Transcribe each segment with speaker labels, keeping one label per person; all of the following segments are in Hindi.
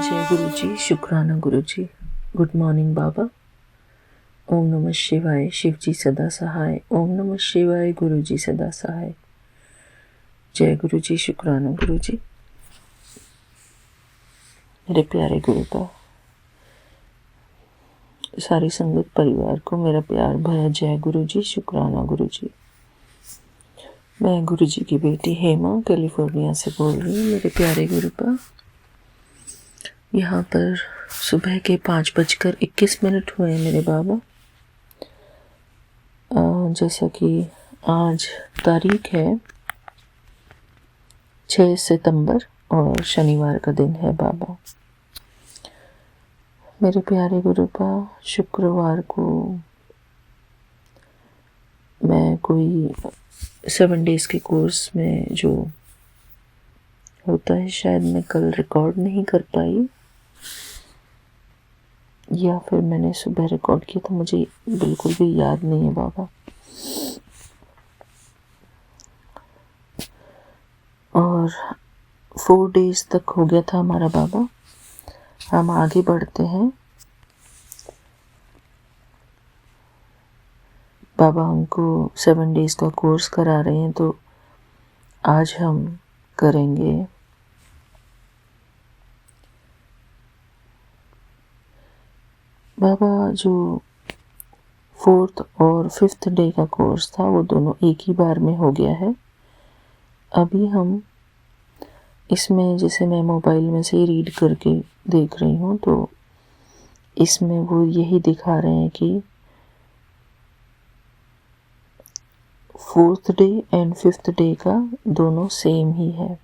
Speaker 1: जय गुरु जी, शुक्राना गुरु जी। गुड मॉर्निंग बाबा। ओम नमः शिवाय, शिव जी सदा सहाय। ओम नमः शिवाय, गुरु जी सदा सहाय। जय गुरु जी, शुक्राना गुरु जी। मेरे प्यारे गुरु का सारी संगत परिवार को मेरा प्यार भरा जय गुरु जी, शुक्राना गुरु जी। मैं गुरु जी की बेटी हेमा कैलिफोर्निया से बोल रही हूँ। मेरे प्यारे गुरु का यहाँ पर सुबह के 5:21 हुए हैं मेरे बाबा। जैसा कि आज तारीख है 6 सितंबर और शनिवार का दिन है बाबा। मेरे प्यारे गुरु का शुक्रवार को मैं कोई 7 डेज़ के कोर्स में जो होता है शायद मैं कल रिकॉर्ड नहीं कर पाई, या फिर मैंने सुबह रिकॉर्ड किया, तो मुझे बिल्कुल भी याद नहीं है बाबा। और 4 डेज़ तक हो गया था हमारा बाबा। हम आगे बढ़ते हैं। बाबा हमको 7 डेज़ का कोर्स करा रहे हैं, तो आज हम करेंगे बाबा जो 4th और 5th डे का कोर्स था वो दोनों एक ही बार में हो गया है। अभी हम इसमें, जैसे मैं मोबाइल में से ही रीड करके देख रही हूँ, तो इसमें वो यही दिखा रहे हैं कि 4th day and 5th day का दोनों सेम ही है।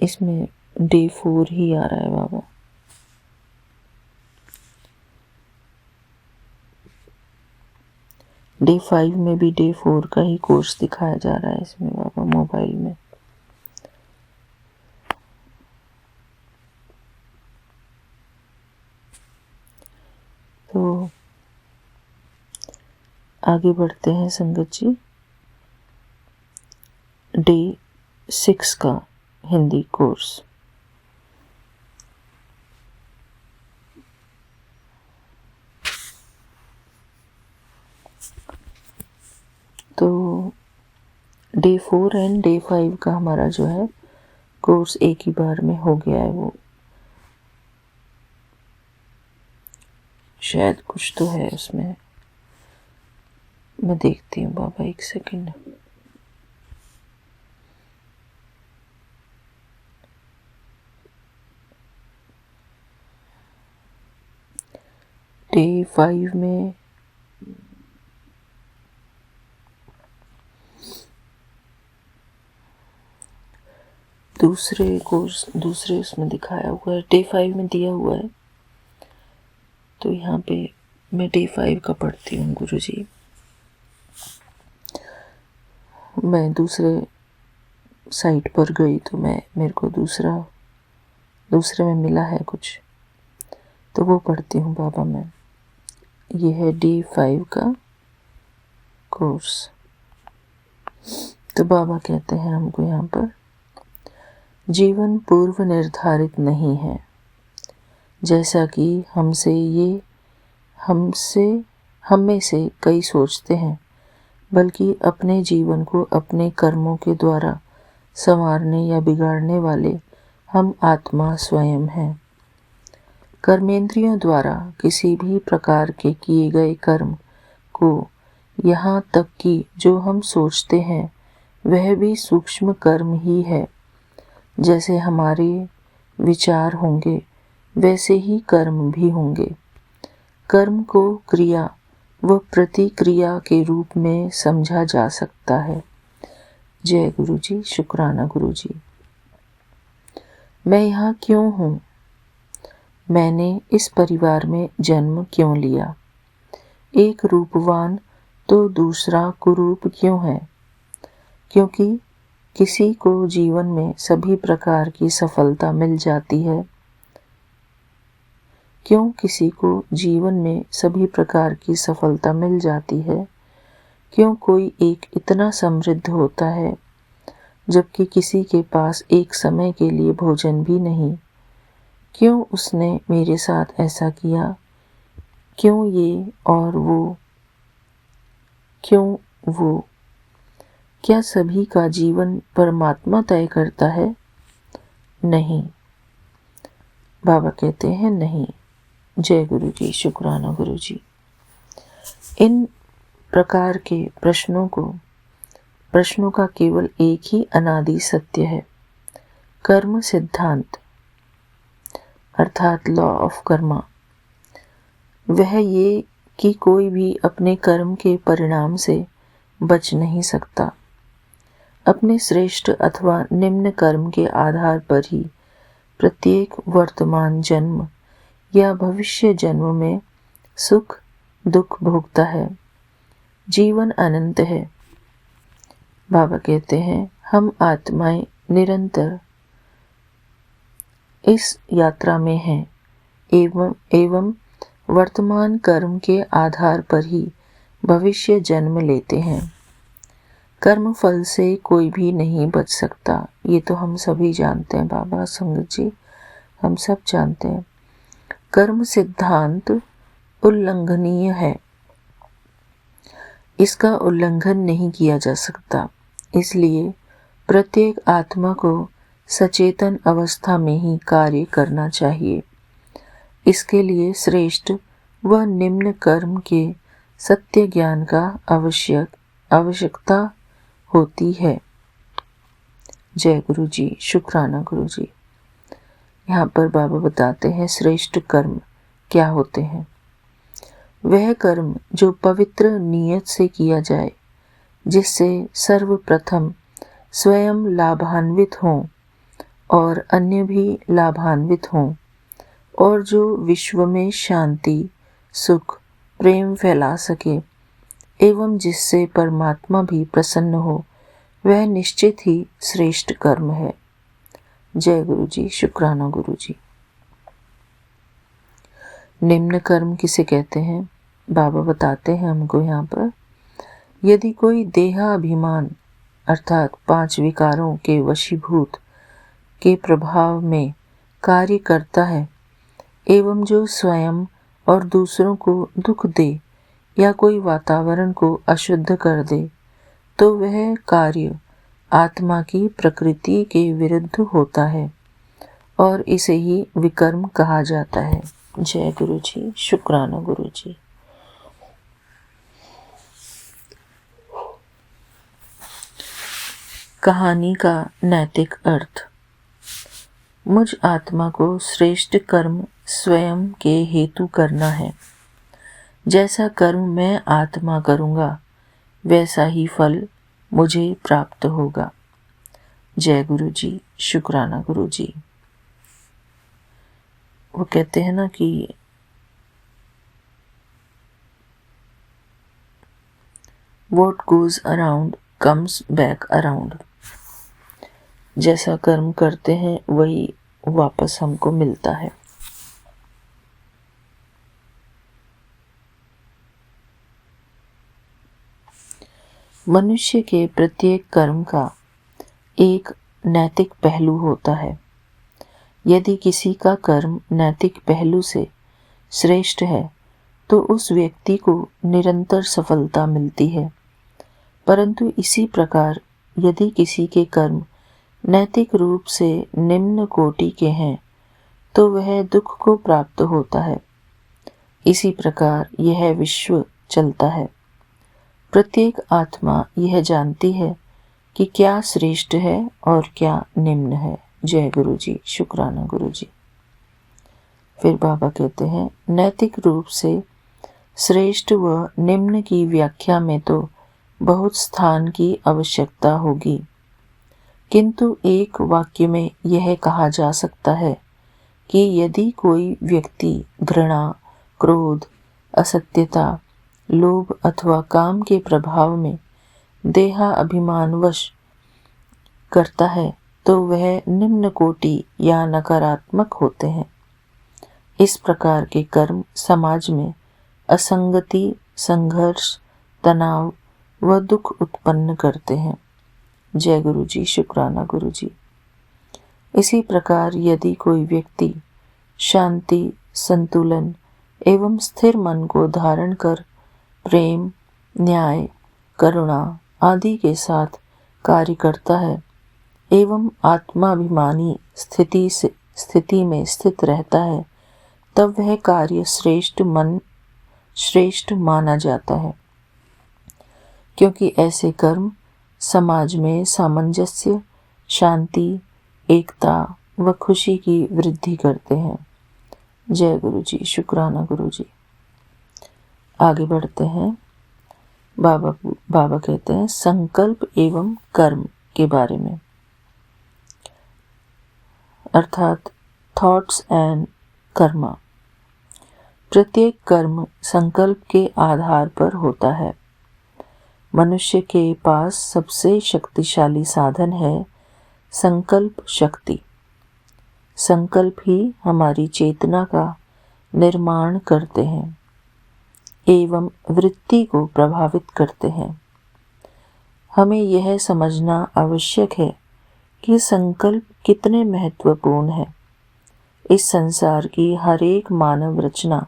Speaker 1: इसमें डे 4 ही आ रहा है बाबा। डे 5 में भी डे 4 का ही कोर्स दिखाया जा रहा है इसमें बाबा मोबाइल में। तो आगे बढ़ते हैं संगत जी। डे 6 का हिंदी कोर्स। तो डे 4 एंड डे 5 का हमारा जो है कोर्स एक ही बार में हो गया है। वो शायद कुछ तो है उसमें, मैं देखती हूँ बाबा, एक सेकंड। डे 5 में दूसरे उसमें दिखाया हुआ है, डे 5 में दिया हुआ है। तो यहाँ पे मैं डे 5 का पढ़ती हूँ गुरु जी। मैं दूसरे साइट पर गई तो मेरे को दूसरे में मिला है कुछ, तो वो पढ़ती हूँ बाबा मैं। ये है डे 5 का कोर्स। तो बाबा कहते हैं हमको यहाँ पर, जीवन पूर्व निर्धारित नहीं है, जैसा कि हम में से कई सोचते हैं, बल्कि अपने जीवन को अपने कर्मों के द्वारा संवारने या बिगाड़ने वाले हम आत्मा स्वयं हैं। कर्मेंद्रियों द्वारा किसी भी प्रकार के किए गए कर्म को, यहाँ तक कि जो हम सोचते हैं वह भी सूक्ष्म कर्म ही है। जैसे हमारे विचार होंगे वैसे ही कर्म भी होंगे। कर्म को क्रिया व प्रतिक्रिया के रूप में समझा जा सकता है। जय गुरु जी, शुक्राना गुरु जी। मैं यहाँ क्यों हूँ? मैंने इस परिवार में जन्म क्यों लिया? एक रूपवान तो दूसरा कुरूप क्यों है? क्योंकि किसी को जीवन में सभी प्रकार की सफलता मिल जाती है। क्यों किसी को जीवन में सभी प्रकार की सफलता मिल जाती है? क्यों कोई एक इतना समृद्ध होता है जबकि किसी के पास एक समय के लिए भोजन भी नहीं। क्यों उसने मेरे साथ ऐसा किया? क्यों ये और वो? क्यों वो? क्या सभी का जीवन परमात्मा तय करता है? नहीं। बाबा कहते हैं नहीं। जय गुरु जी, शुक्राना गुरु जी। इन प्रकार के प्रश्नों का केवल एक ही अनादि सत्य है, कर्म सिद्धांत अर्थात लॉ ऑफ कर्मा। वह ये कि कोई भी अपने कर्म के परिणाम से बच नहीं सकता। अपने श्रेष्ठ अथवा निम्न कर्म के आधार पर ही प्रत्येक वर्तमान जन्म या भविष्य जन्म में सुख दुख भोगता है। जीवन अनंत है। बाबा कहते हैं हम आत्माएं निरंतर इस यात्रा में हैं एवं वर्तमान कर्म के आधार पर ही भविष्य जन्म लेते हैं। कर्म फल से कोई भी नहीं बच सकता, ये तो हम सभी जानते हैं बाबा संगत जी, हम सब जानते हैं। कर्म सिद्धांत उल्लंघनीय है, इसका उल्लंघन नहीं किया जा सकता। इसलिए प्रत्येक आत्मा को सचेतन अवस्था में ही कार्य करना चाहिए। इसके लिए श्रेष्ठ व निम्न कर्म के सत्य ज्ञान का आवश्यकता होती है। जय गुरु जी, शुक्राना गुरु जी। यहाँ पर बाबा बताते हैं श्रेष्ठ कर्म क्या होते हैं। वह कर्म जो पवित्र नियत से किया जाए, जिससे सर्वप्रथम स्वयं लाभान्वित हों और अन्य भी लाभान्वित हों, और जो विश्व में शांति सुख प्रेम फैला सके एवं जिससे परमात्मा भी प्रसन्न हो, वह निश्चित ही श्रेष्ठ कर्म है। जय गुरु जी, शुक्राना गुरु जी। निम्न कर्म किसे कहते हैं? बाबा बताते हैं हमको यहाँ पर, यदि कोई देहाभिमान अर्थात 5 विकारों के वशीभूत के प्रभाव में कार्य करता है एवं जो स्वयं और दूसरों को दुख दे या कोई वातावरण को अशुद्ध कर दे, तो वह कार्य आत्मा की प्रकृति के विरुद्ध होता है और इसे ही विकर्म कहा जाता है। जय गुरु जी, शुक्राना गुरु जी। कहानी का नैतिक अर्थ। मुझ आत्मा को श्रेष्ठ कर्म स्वयं के हेतु करना है। जैसा कर्म मैं आत्मा करूँगा, वैसा ही फल मुझे प्राप्त होगा। जय गुरु जी, शुक्राना गुरु जी। वो कहते हैं ना कि What goes around comes back around। जैसा कर्म करते हैं वही वापस हमको मिलता है। मनुष्य के प्रत्येक कर्म का एक नैतिक पहलू होता है। यदि किसी का कर्म नैतिक पहलू से श्रेष्ठ है तो उस व्यक्ति को निरंतर सफलता मिलती है, परंतु इसी प्रकार यदि किसी के कर्म नैतिक रूप से निम्न कोटि के हैं तो वह दुख को प्राप्त होता है। इसी प्रकार यह विश्व चलता है। प्रत्येक आत्मा यह जानती है कि क्या श्रेष्ठ है और क्या निम्न है। जय गुरु जी, शुक्राना गुरु जी। फिर बाबा कहते हैं नैतिक रूप से श्रेष्ठ व निम्न की व्याख्या में तो बहुत स्थान की आवश्यकता होगी, किंतु एक वाक्य में यह कहा जा सकता है कि यदि कोई व्यक्ति घृणा क्रोध असत्यता लोभ अथवा काम के प्रभाव में देहा अभिमानवश करता है तो वह निम्न कोटि या नकारात्मक होते हैं। इस प्रकार के कर्म समाज में असंगति संघर्ष तनाव व दुख उत्पन्न करते हैं। जय गुरु जी, शुक्राना गुरु जी। इसी प्रकार यदि कोई व्यक्ति शांति, संतुलन एवं स्थिर मन को धारण कर प्रेम, न्याय, करुणा आदि के साथ कार्य करता है एवं आत्माभिमानी स्थिति में स्थित रहता है, तब वह कार्य श्रेष्ठ माना जाता है, क्योंकि ऐसे कर्म समाज में सामंजस्य, शांति, एकता व खुशी की वृद्धि करते हैं। जय गुरु जी, शुक्राना गुरु जी। आगे बढ़ते हैं। बाबा कहते हैं संकल्प एवं कर्म के बारे में, अर्थात थॉट्स एंड कर्मा। प्रत्येक कर्म संकल्प के आधार पर होता है। मनुष्य के पास सबसे शक्तिशाली साधन है संकल्प शक्ति। संकल्प ही हमारी चेतना का निर्माण करते हैं एवं वृत्ति को प्रभावित करते हैं। हमें यह समझना आवश्यक है कि संकल्प कितने महत्वपूर्ण है। इस संसार की हर एक मानव रचना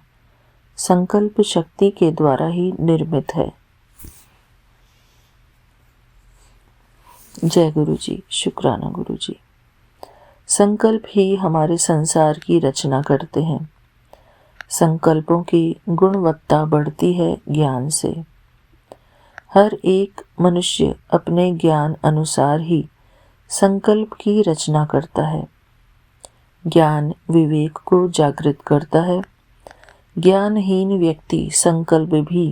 Speaker 1: संकल्प शक्ति के द्वारा ही निर्मित है। जय गुरु जी, शुक्राना गुरु जी। संकल्प ही हमारे संसार की रचना करते हैं। संकल्पों की गुणवत्ता बढ़ती है ज्ञान से। हर एक मनुष्य अपने ज्ञान अनुसार ही संकल्प की रचना करता है। ज्ञान विवेक को जागृत करता है। ज्ञानहीन व्यक्ति संकल्प भी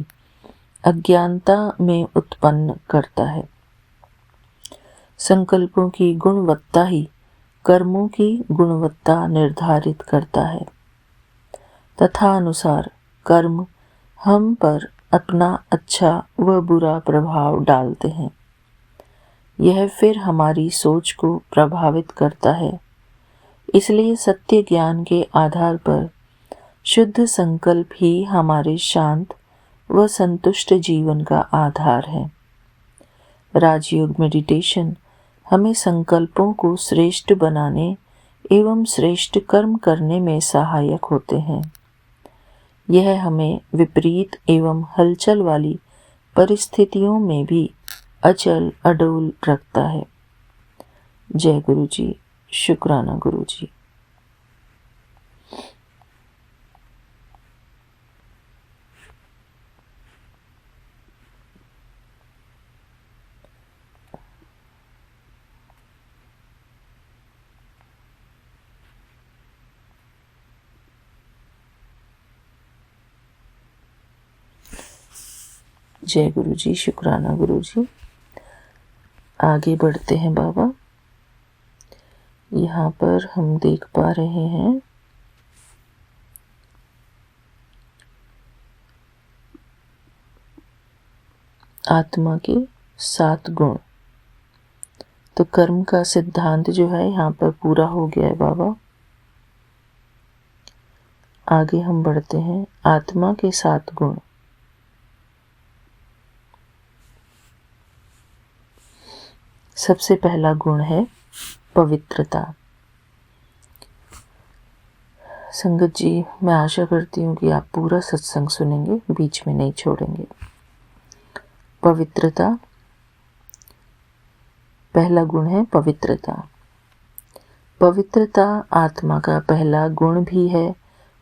Speaker 1: अज्ञानता में उत्पन्न करता है। संकल्पों की गुणवत्ता ही कर्मों की गुणवत्ता निर्धारित करता है। तथा अनुसार कर्म हम पर अपना अच्छा व बुरा प्रभाव डालते हैं। यह फिर हमारी सोच को प्रभावित करता है। इसलिए सत्य ज्ञान के आधार पर शुद्ध संकल्प ही हमारे शांत व संतुष्ट जीवन का आधार है। राजयोग मेडिटेशन हमें संकल्पों को श्रेष्ठ बनाने एवं श्रेष्ठ कर्म करने में सहायक होते हैं। यह हमें विपरीत एवं हलचल वाली परिस्थितियों में भी अचल अडोल रखता है। जय गुरु जी, शुक्राना गुरु जी। जय गुरु जी, शुक्राना गुरु जी। आगे बढ़ते हैं बाबा। यहाँ पर हम देख पा रहे हैं आत्मा के 7 गुण। तो कर्म का सिद्धांत जो है यहाँ पर पूरा हो गया है बाबा। आगे हम बढ़ते हैं आत्मा के 7 गुण। सबसे पहला गुण है पवित्रता। संगत जी, मैं आशा करती हूँ कि आप पूरा सत्संग सुनेंगे, बीच में नहीं छोड़ेंगे। पवित्रता, पहला गुण है पवित्रता। पवित्रता आत्मा का पहला गुण भी है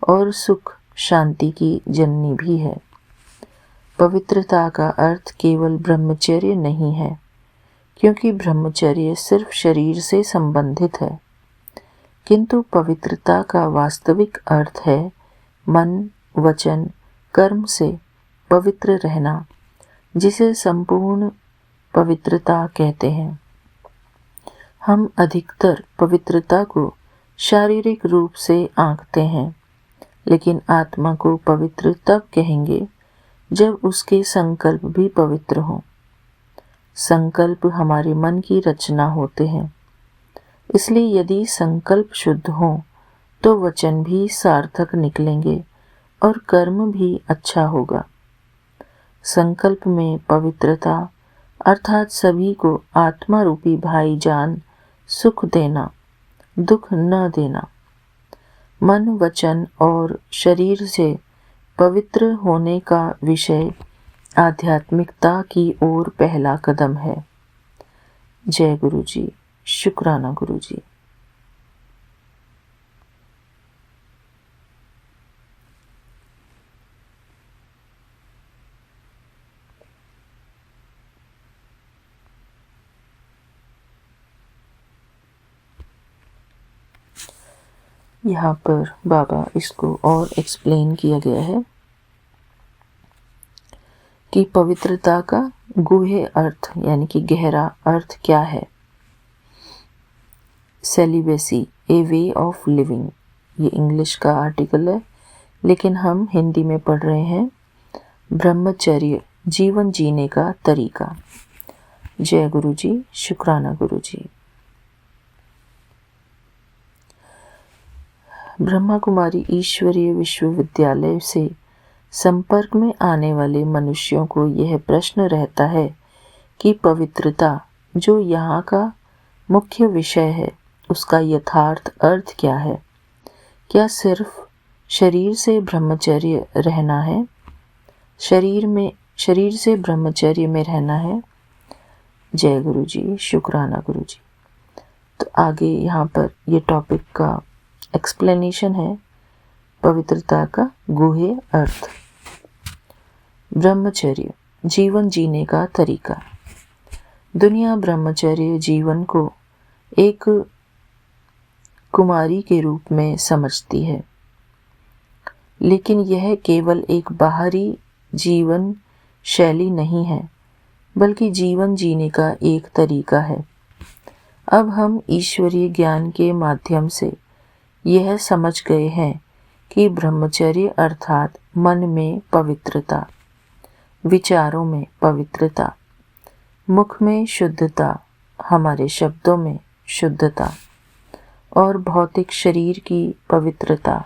Speaker 1: और सुख शांति की जननी भी है। पवित्रता का अर्थ केवल ब्रह्मचर्य नहीं है, क्योंकि ब्रह्मचर्य सिर्फ शरीर से संबंधित है, किंतु पवित्रता का वास्तविक अर्थ है मन, वचन, कर्म से पवित्र रहना, जिसे संपूर्ण पवित्रता कहते हैं। हम अधिकतर पवित्रता को शारीरिक रूप से आंकते हैं, लेकिन आत्मा को पवित्र तब कहेंगे जब उसके संकल्प भी पवित्र हों। संकल्प हमारे मन की रचना होते हैं, इसलिए यदि संकल्प शुद्ध हो तो वचन भी सार्थक निकलेंगे और कर्म भी अच्छा होगा। संकल्प में पवित्रता अर्थात सभी को आत्मा रूपी भाईजान सुख देना, दुख न देना। मन, वचन और शरीर से पवित्र होने का विषय आध्यात्मिकता की ओर पहला कदम है। जय गुरु जी, शुक्राना गुरु जी। यहाँ पर बाबा इसको और एक्सप्लेन किया गया है कि पवित्रता का गूढ़ अर्थ यानी कि गहरा अर्थ क्या है। Celibacy, A way of living, ये इंग्लिश का आर्टिकल है, लेकिन हम हिंदी में पढ़ रहे हैं ब्रह्मचर्य, जीवन जीने का तरीका। जय गुरु जी, शुक्राना गुरु जी। ब्रह्मा कुमारी ईश्वरीय विश्वविद्यालय से संपर्क में आने वाले मनुष्यों को यह प्रश्न रहता है कि पवित्रता, जो यहाँ का मुख्य विषय है, उसका यथार्थ अर्थ क्या है। क्या सिर्फ शरीर से ब्रह्मचर्य रहना है? शरीर से ब्रह्मचर्य में रहना है? जय गुरु जी, शुक्राना गुरु जी। तो आगे यहाँ पर ये टॉपिक का एक्सप्लेनेशन है, पवित्रता का गूढ़ अर्थ। ब्रह्मचर्य, जीवन जीने का तरीका। दुनिया ब्रह्मचर्य जीवन को एक कुमारी के रूप में समझती है, लेकिन यह केवल एक बाहरी जीवन शैली नहीं है, बल्कि जीवन जीने का एक तरीका है। अब हम ईश्वरीय ज्ञान के माध्यम से यह समझ गए हैं कि ब्रह्मचर्य अर्थात मन में पवित्रता, विचारों में पवित्रता, मुख में शुद्धता, हमारे शब्दों में शुद्धता और भौतिक शरीर की पवित्रता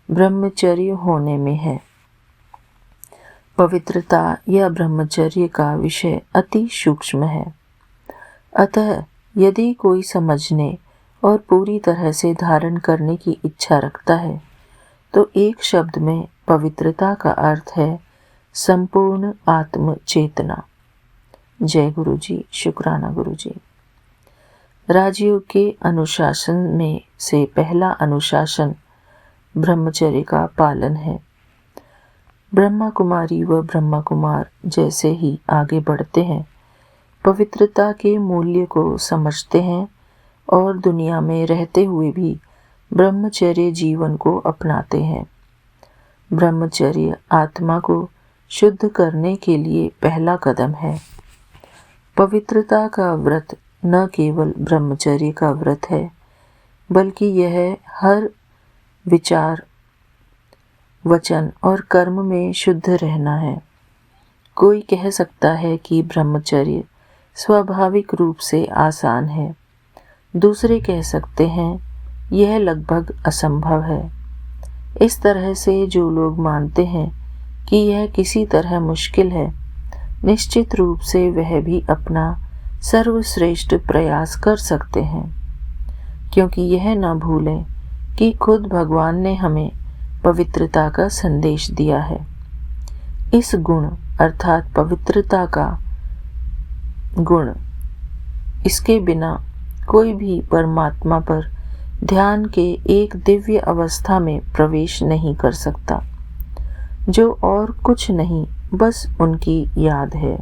Speaker 1: ब्रह्मचर्य होने में है। पवित्रता या ब्रह्मचर्य का विषय अति सूक्ष्म है। अतः यदि कोई समझने और पूरी तरह से धारण करने की इच्छा रखता है, तो एक शब्द में पवित्रता का अर्थ है संपूर्ण आत्म चेतना। जय गुरु जी, शुक्राना गुरु जी। राजयोग के अनुशासन में से पहला अनुशासन ब्रह्मचर्य का पालन है। ब्रह्मा कुमारी व ब्रह्मा कुमार जैसे ही आगे बढ़ते हैं, पवित्रता के मूल्य को समझते हैं और दुनिया में रहते हुए भी ब्रह्मचर्य जीवन को अपनाते हैं। ब्रह्मचर्य आत्मा को शुद्ध करने के लिए पहला कदम है। पवित्रता का व्रत न केवल ब्रह्मचर्य का व्रत है, बल्कि यह हर विचार, वचन और कर्म में शुद्ध रहना है। कोई कह सकता है कि ब्रह्मचर्य स्वाभाविक रूप से आसान है, दूसरे कह सकते हैं यह लगभग असंभव है। इस तरह से जो लोग मानते हैं कि यह किसी तरह मुश्किल है, निश्चित रूप से वह भी अपना सर्वश्रेष्ठ प्रयास कर सकते हैं, क्योंकि यह न भूलें कि खुद भगवान ने हमें पवित्रता का संदेश दिया है। इस गुण अर्थात पवित्रता का गुण, इसके बिना कोई भी परमात्मा पर ध्यान के एक दिव्य अवस्था में प्रवेश नहीं कर सकता, जो और कुछ नहीं बस उनकी याद है।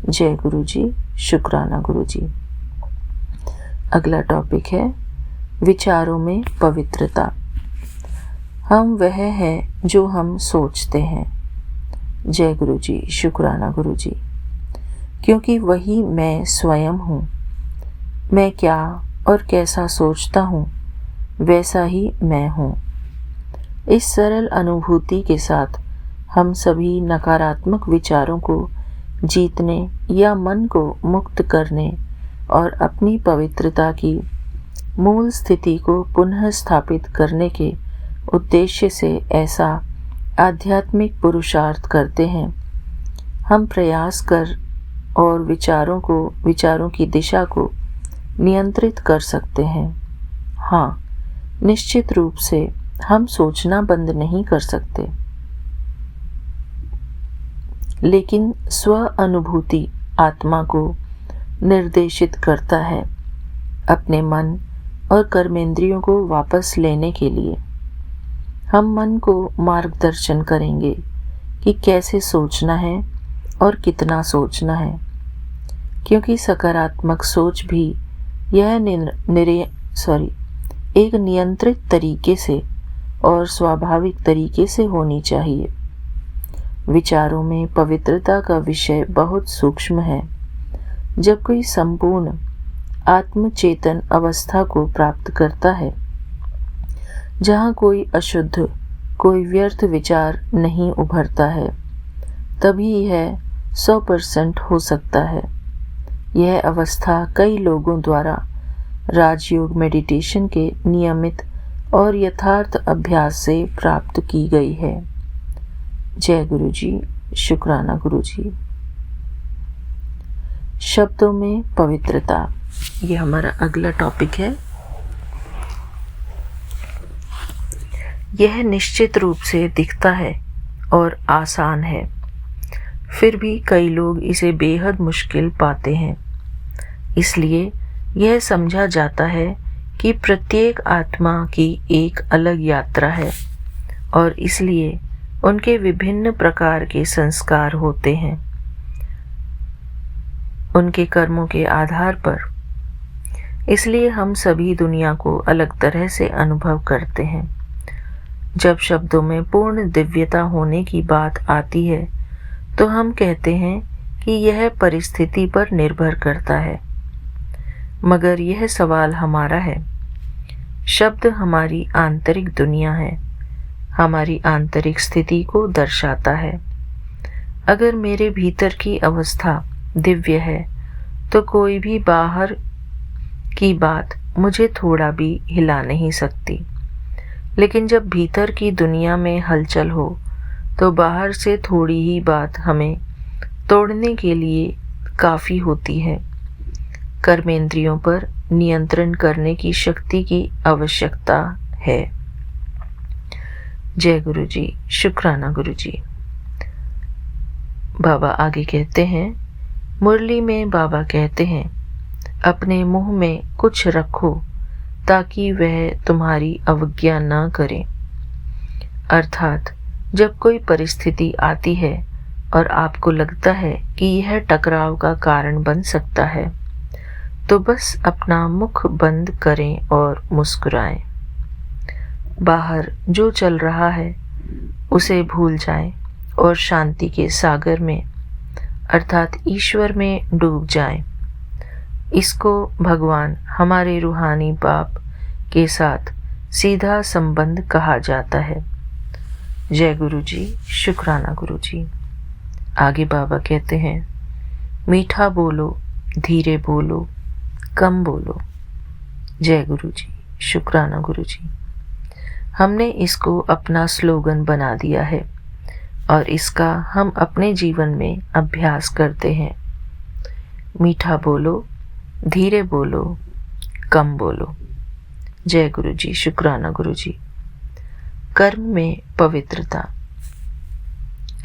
Speaker 1: जय गुरु जी, शुक्राना गुरु जी। अगला टॉपिक है विचारों में पवित्रता। हम वह हैं जो हम सोचते हैं। जय गुरु जी, शुक्राना गुरु जी। क्योंकि वही मैं स्वयं हूँ। मैं क्या और कैसा सोचता हूँ, वैसा ही मैं हूँ। इस सरल अनुभूति के साथ हम सभी नकारात्मक विचारों को जीतने या मन को मुक्त करने और अपनी पवित्रता की मूल स्थिति को पुनः स्थापित करने के उद्देश्य से ऐसा आध्यात्मिक पुरुषार्थ करते हैं। हम प्रयास कर और विचारों की दिशा को नियंत्रित कर सकते हैं। हाँ, निश्चित रूप से हम सोचना बंद नहीं कर सकते, लेकिन स्व अनुभूति आत्मा को निर्देशित करता है अपने मन और कर्मेंद्रियों को वापस लेने के लिए। हम मन को मार्गदर्शन करेंगे कि कैसे सोचना है और कितना सोचना है, क्योंकि सकारात्मक सोच भी यह एक नियंत्रित तरीके से और स्वाभाविक तरीके से होनी चाहिए। विचारों में पवित्रता का विषय बहुत सूक्ष्म है। जब कोई संपूर्ण आत्मचेतन अवस्था को प्राप्त करता है, जहाँ कोई अशुद्ध, कोई व्यर्थ विचार नहीं उभरता है, तभी यह 100% हो सकता है। यह अवस्था कई लोगों द्वारा राजयोग मेडिटेशन के नियमित और यथार्थ अभ्यास से प्राप्त की गई है। जय गुरु जी, शुक्राना गुरु जी। शब्दों में पवित्रता, ये हमारा अगला टॉपिक है। यह निश्चित रूप से दिखता है और आसान है, फिर भी कई लोग इसे बेहद मुश्किल पाते हैं। इसलिए यह समझा जाता है कि प्रत्येक आत्मा की एक अलग यात्रा है और इसलिए उनके विभिन्न प्रकार के संस्कार होते हैं उनके कर्मों के आधार पर। इसलिए हम सभी दुनिया को अलग तरह से अनुभव करते हैं। जब शब्दों में पूर्ण दिव्यता होने की बात आती है तो हम कहते हैं कि यह परिस्थिति पर निर्भर करता है, मगर यह सवाल हमारा है। शब्द हमारी आंतरिक दुनिया है, हमारी आंतरिक स्थिति को दर्शाता है। अगर मेरे भीतर की अवस्था दिव्य है तो कोई भी बाहर की बात मुझे थोड़ा भी हिला नहीं सकती, लेकिन जब भीतर की दुनिया में हलचल हो तो बाहर से थोड़ी ही बात हमें तोड़ने के लिए काफ़ी होती है। कर्मेंद्रियों पर नियंत्रण करने की शक्ति की आवश्यकता है। जय गुरु जी, शुक्राना गुरु जी। बाबा आगे कहते हैं, मुरली में बाबा कहते हैं, अपने मुंह में कुछ रखो ताकि वह तुम्हारी अवज्ञा न करे। अर्थात जब कोई परिस्थिति आती है और आपको लगता है कि यह टकराव का कारण बन सकता है, तो बस अपना मुख बंद करें और मुस्कुराएं। बाहर जो चल रहा है उसे भूल जाएं और शांति के सागर में अर्थात ईश्वर में डूब जाएं। इसको भगवान हमारे रूहानी बाप के साथ सीधा संबंध कहा जाता है। जय गुरु जी, शुक्राना गुरु जी। आगे बाबा कहते हैं, मीठा बोलो, धीरे बोलो, कम बोलो। जय गुरु जी, शुक्राना गुरु जी। हमने इसको अपना स्लोगन बना दिया है और इसका हम अपने जीवन में अभ्यास करते हैं। मीठा बोलो, धीरे बोलो, कम बोलो। जय गुरु जी, शुक्राना गुरु जी। कर्म में पवित्रता।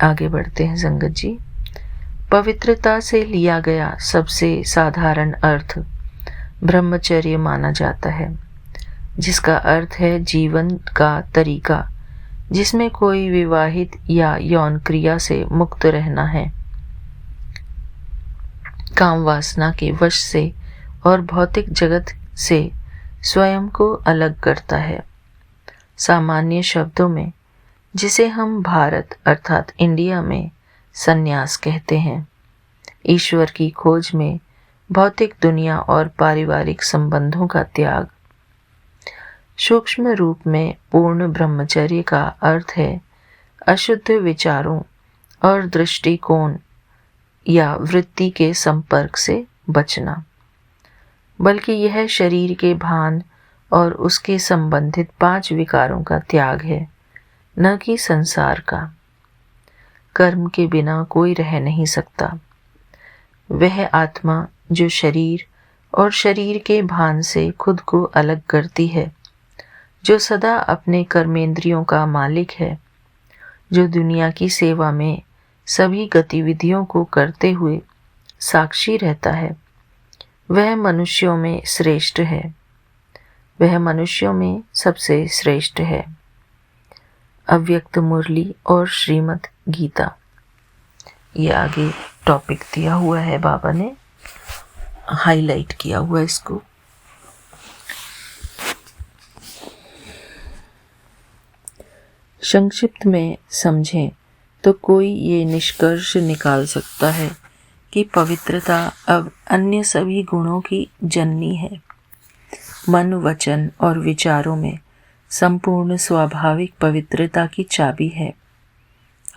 Speaker 1: आगे बढ़ते हैं संगत जी। पवित्रता से लिया गया सबसे साधारण अर्थ ब्रह्मचर्य माना जाता है, जिसका अर्थ है जीवन का तरीका जिसमें कोई विवाहित या यौन क्रिया से मुक्त रहना है, काम वासना के वश से और भौतिक जगत से स्वयं को अलग करता है। सामान्य शब्दों में जिसे हम भारत अर्थात इंडिया में संन्यास कहते हैं, ईश्वर की खोज में भौतिक दुनिया और पारिवारिक संबंधों का त्याग। सूक्ष्म रूप में पूर्ण ब्रह्मचर्य का अर्थ है अशुद्ध विचारों और दृष्टिकोण या वृत्ति के संपर्क से बचना, बल्कि यह शरीर के भान और उसके संबंधित 5 विकारों का त्याग है, न कि संसार का। कर्म के बिना कोई रह नहीं सकता। वह आत्मा जो शरीर और शरीर के भान से खुद को अलग करती है, जो सदा अपने कर्मेंद्रियों का मालिक है, जो दुनिया की सेवा में सभी गतिविधियों को करते हुए साक्षी रहता है, वह मनुष्यों में श्रेष्ठ है। वह मनुष्यों में सबसे श्रेष्ठ है। अव्यक्त मुरली और श्रीमद् गीता, ये आगे टॉपिक दिया हुआ है, बाबा ने हाईलाइट किया हुआ इसको। संक्षिप्त में समझें तो कोई ये निष्कर्ष निकाल सकता है कि पवित्रता अब अन्य सभी गुणों की जननी है। मन, वचन और विचारों में संपूर्ण स्वाभाविक पवित्रता की चाबी है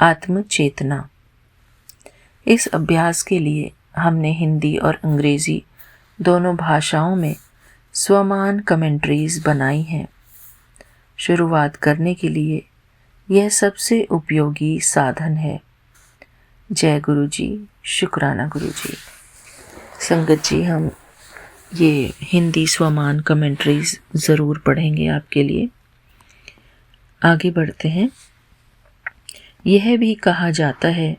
Speaker 1: आत्म चेतना। इस अभ्यास के लिए हमने हिंदी और अंग्रेजी दोनों भाषाओं में स्वमान कमेंट्रीज बनाई हैं। शुरुआत करने के लिए यह सबसे उपयोगी साधन है। जय गुरु जी, शुक्राना गुरु जी। संगत जी, हम ये हिंदी स्वमान कमेंट्रीज ज़रूर पढ़ेंगे आपके लिए। आगे बढ़ते हैं। यह भी कहा जाता है,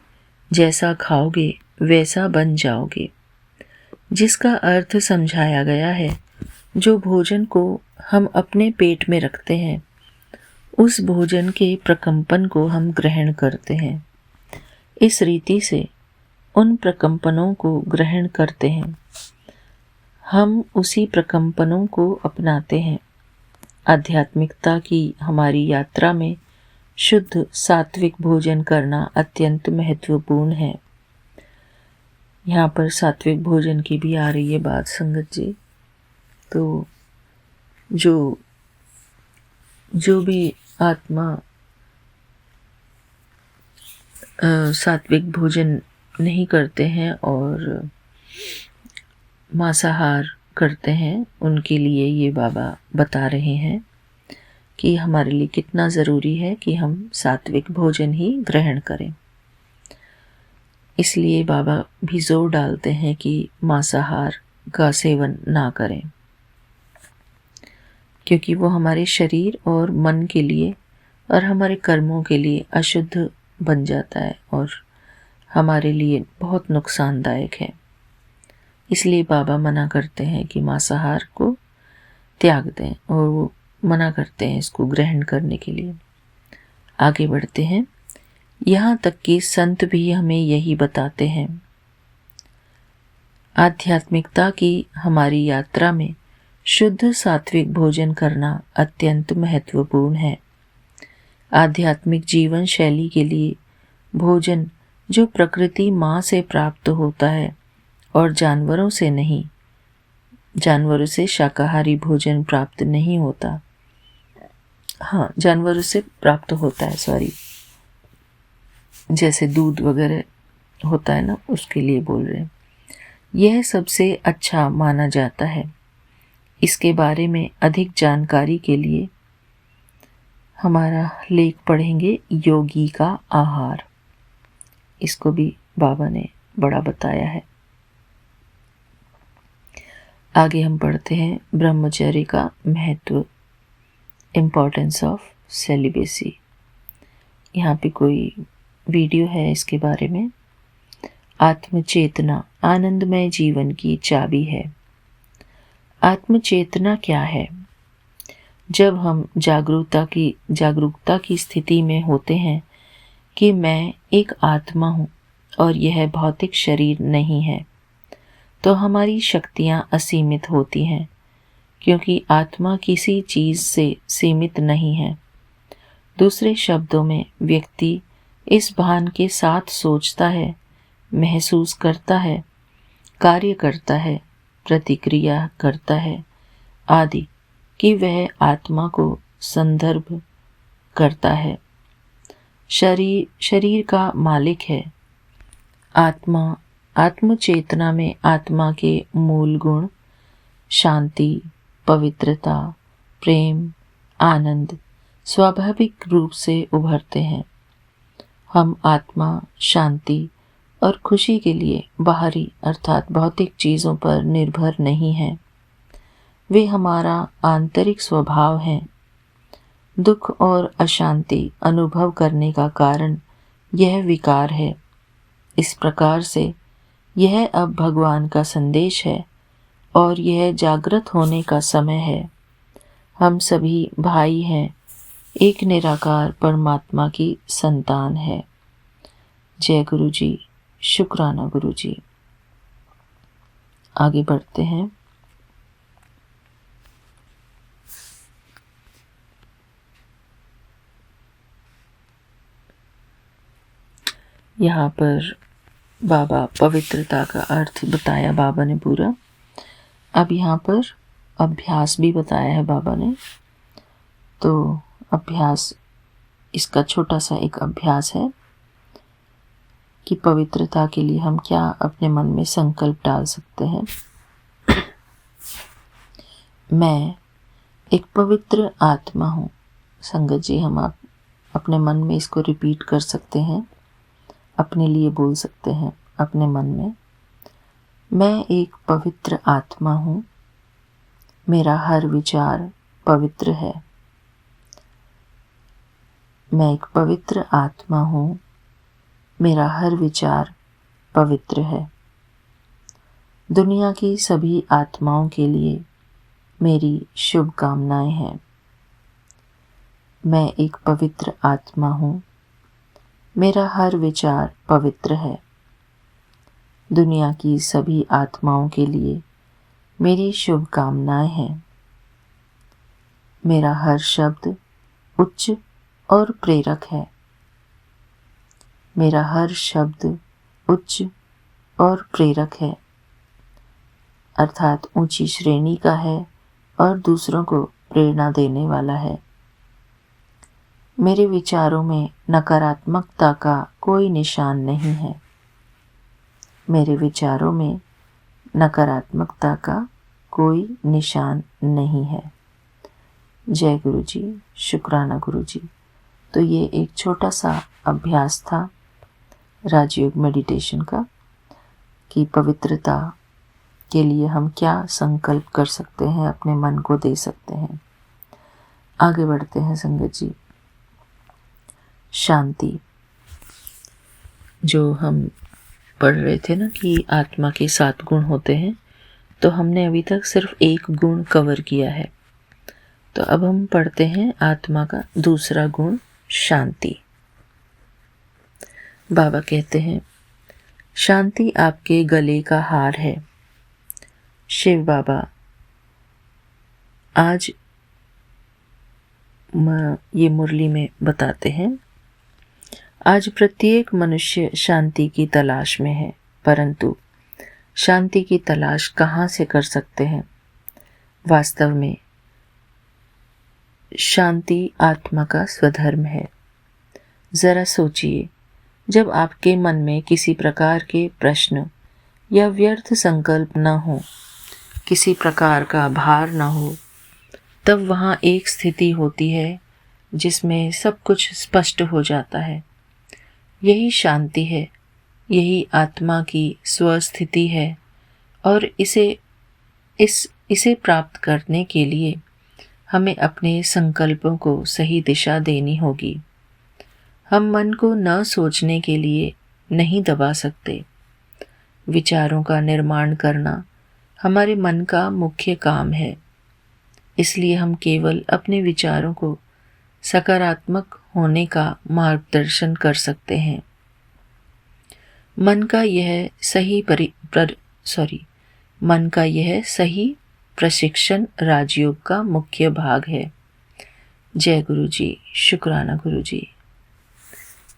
Speaker 1: जैसा खाओगे वैसा बन जाओगे, जिसका अर्थ समझाया गया है जो भोजन को हम अपने पेट में रखते हैं, उस भोजन के प्रकंपन को हम ग्रहण करते हैं। इस रीति से उन प्रकंपनों को ग्रहण करते हैं, हम उसी प्रकंपनों को अपनाते हैं। आध्यात्मिकता की हमारी यात्रा में शुद्ध सात्विक भोजन करना अत्यंत महत्वपूर्ण है। यहाँ पर सात्विक भोजन की भी आ रही है बात संगत जी। तो जो भी आत्मा सात्विक भोजन नहीं करते हैं और मांसाहार करते हैं, उनके लिए ये बाबा बता रहे हैं कि हमारे लिए कितना ज़रूरी है कि हम सात्विक भोजन ही ग्रहण करें। इसलिए बाबा भी जोर डालते हैं कि मांसाहार का सेवन ना करें, क्योंकि वो हमारे शरीर और मन के लिए और हमारे कर्मों के लिए अशुद्ध बन जाता है और हमारे लिए बहुत नुकसानदायक है। इसलिए बाबा मना करते हैं कि मांसाहार को त्याग दें और वो मना करते हैं इसको ग्रहण करने के लिए। आगे बढ़ते हैं। यहाँ तक कि संत भी हमें यही बताते हैं। आध्यात्मिकता की हमारी यात्रा में शुद्ध सात्विक भोजन करना अत्यंत महत्वपूर्ण है। आध्यात्मिक जीवन शैली के लिए भोजन जो प्रकृति माँ से प्राप्त होता है और जानवरों से नहीं, जानवरों से शाकाहारी भोजन प्राप्त नहीं होता। हाँ, जानवरों से प्राप्त होता है, सॉरी, जैसे दूध वगैरह होता है ना, उसके लिए बोल रहे हैं। यह सबसे अच्छा माना जाता है। इसके बारे में अधिक जानकारी के लिए हमारा लेख पढ़ेंगे, योगी का आहार। इसको भी बाबा ने बड़ा बताया है। आगे हम पढ़ते हैं ब्रह्मचर्य का महत्व, इम्पोर्टेंस ऑफ सेलिबेसी। यहाँ पे कोई वीडियो है इसके बारे में। आत्मचेतना आनंदमय जीवन की चाबी है। आत्मचेतना क्या है? जब हम जागरूकता की स्थिति में होते हैं कि मैं एक आत्मा हूँ और यह भौतिक शरीर नहीं है, तो हमारी शक्तियाँ असीमित होती हैं, क्योंकि आत्मा किसी चीज़ से सीमित नहीं है। दूसरे शब्दों में, व्यक्ति इस भान के साथ सोचता है, महसूस करता है, कार्य करता है, प्रतिक्रिया करता है आदि कि वह आत्मा को संदर्भ करता है। शरीर का मालिक है। आत्मचेतना में आत्मा के मूल गुण शांति, पवित्रता, प्रेम, आनंद स्वाभाविक रूप से उभरते हैं। हम आत्मा, शांति, और खुशी के लिए बाहरी अर्थात भौतिक चीज़ों पर निर्भर नहीं हैं। वे हमारा आंतरिक स्वभाव हैं। दुख और अशांति अनुभव करने का कारण यह विकार है। इस प्रकार से यह अब भगवान का संदेश है और यह जागृत होने का समय है। हम सभी भाई हैं, एक निराकार परमात्मा की संतान है। जय गुरु जी, शुक्राना गुरु जी। आगे बढ़ते हैं। यहाँ पर बाबा पवित्रता का अर्थ बताया बाबा ने पूरा। अब यहाँ पर अभ्यास भी बताया है बाबा ने। तो अभ्यास, इसका छोटा सा एक अभ्यास है कि पवित्रता के लिए हम क्या अपने मन में संकल्प डाल सकते हैं। मैं एक पवित्र आत्मा हूँ। संगत जी, हम आप अपने मन में इसको रिपीट कर सकते हैं, अपने लिए बोल सकते हैं अपने मन में। मैं एक पवित्र आत्मा हूँ, मेरा हर विचार पवित्र है। मैं एक पवित्र आत्मा हूँ, मेरा हर विचार पवित्र है। दुनिया की सभी आत्माओं के लिए मेरी शुभकामनाएं हैं। मैं एक पवित्र आत्मा हूँ, मेरा हर विचार पवित्र है। दुनिया की सभी आत्माओं के लिए मेरी शुभकामनाएं हैं। मेरा हर शब्द उच्च और प्रेरक है। मेरा हर शब्द उच्च और प्रेरक है, अर्थात ऊंची श्रेणी का है और दूसरों को प्रेरणा देने वाला है। मेरे विचारों में नकारात्मकता का कोई निशान नहीं है। मेरे विचारों में नकारात्मकता का कोई निशान नहीं है। जय गुरु जी, शुक्राना गुरु जी। तो ये एक छोटा सा अभ्यास था राजयोग मेडिटेशन का कि पवित्रता के लिए हम क्या संकल्प कर सकते हैं, अपने मन को दे सकते हैं। आगे बढ़ते हैं संगत जी। शांति, जो हम पढ़ रहे थे ना कि आत्मा के 7 गुण होते हैं, तो हमने अभी तक सिर्फ एक गुण कवर किया है। तो अब हम पढ़ते हैं आत्मा का दूसरा गुण, शांति। बाबा कहते हैं, शांति आपके गले का हार है। शिव बाबा आज ये मुरली में बताते हैं, आज प्रत्येक मनुष्य शांति की तलाश में है, परंतु शांति की तलाश कहाँ से कर सकते हैं? वास्तव में शांति आत्मा का स्वधर्म है। जरा सोचिए, जब आपके मन में किसी प्रकार के प्रश्न या व्यर्थ संकल्प न हो, किसी प्रकार का भार न हो, तब वहाँ एक स्थिति होती है जिसमें सब कुछ स्पष्ट हो जाता है। यही शांति है, यही आत्मा की स्वस्थिति है और इसे प्राप्त करने के लिए हमें अपने संकल्पों को सही दिशा देनी होगी। हम मन को न सोचने के लिए नहीं दबा सकते। विचारों का निर्माण करना हमारे मन का मुख्य काम है। इसलिए हम केवल अपने विचारों को सकारात्मक होने का मार्गदर्शन कर सकते हैं। मन का यह सही प्रशिक्षण राजयोग का मुख्य भाग है। जय गुरु जी, शुक्राना गुरु जी।